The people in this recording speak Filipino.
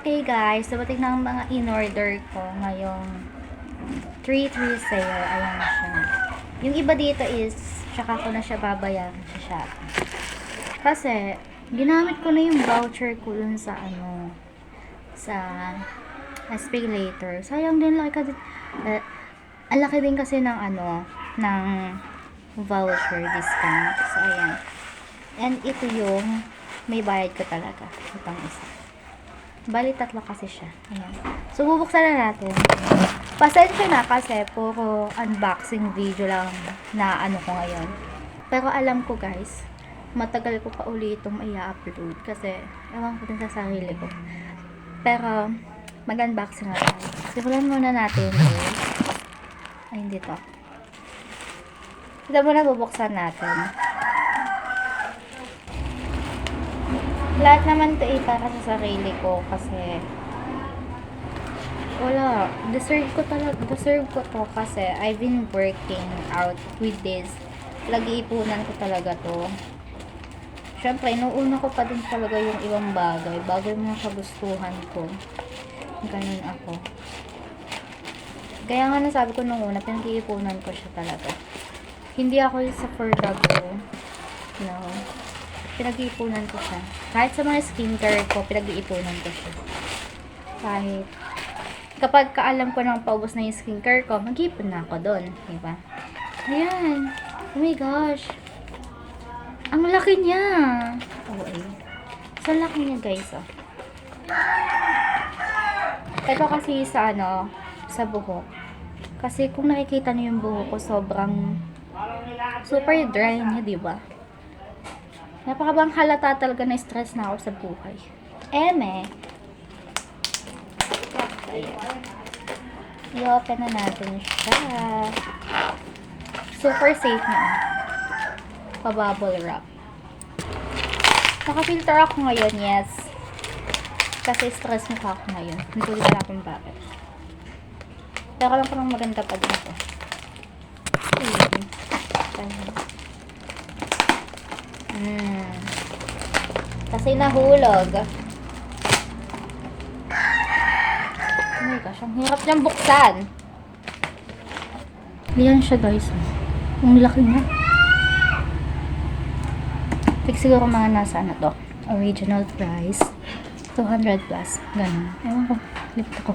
Okay guys, dumating na ang mga in-order ko ngayong 3/3 sale. Ayan siya. Yung iba dito is, tsaka ko na siya babayaran sa Shopee. Kasi, ginamit ko na yung voucher ko dun sa sa SPay Later. Sayang din, ang laki din kasi ng ng voucher discount. So, ayan. And ito yung may bayad ko talaga. Itong isa. Bali, 3 kasi siya. Ayan. So, bubuksan na natin. Pasensya na kasi puro unboxing video lang na ko ngayon. Pero alam ko guys, matagal ko pa uli itong i-upload kasi ewan ko din sa sarili ko. Pero, mag-unboxing na tayo. Simulan muna natin. Ay, hindi to. Ito muna bubuksan natin. Lahat naman ito para sa sarili ko kasi wala, deserve ko to kasi I've been working out with this. Lagi-ipunan ko talaga to. Syempre, inuuna ko pa din talaga yung ibang bagay bago yung mga kagustuhan ko. Ganun ako. Kaya nga nasabi ko nung una, pinag-iipunan ko siya talaga. Hindi ako sa for the go. No. Pinag-iipunan ko siya. Kahit sa mga skincare ko, pinag-iipunan ko siya. Kahit kapag kaalam ko nang paubos na yung skincare ko, mag-iipon na ako doon. Diba? Ayan. Oh my gosh. Ang laki niya. Oh, eh. So, laki niya guys, oh. Ito kasi sa sa buhok. Kasi kung nakikita niyo yung buhok ko, sobrang super dry niya, diba? Napakabang halata talaga na stress na ako sa buhay. Eme. I-open na natin siya. Super safe na. Pa-bubble wrap. Naka-filter ako ngayon, yes. Kasi stress mukha ako ngayon. Hindi ko din alam bakit. Pero alam ko nang maganda pa din ako. Kasi nahulog. Oh my gosh, ang hirap niyang buksan. Yan siya guys. Ang laki niya. Siguro mga nasa to. Original price. 200 plus. Ganun. Ewan ko. Lipat ko.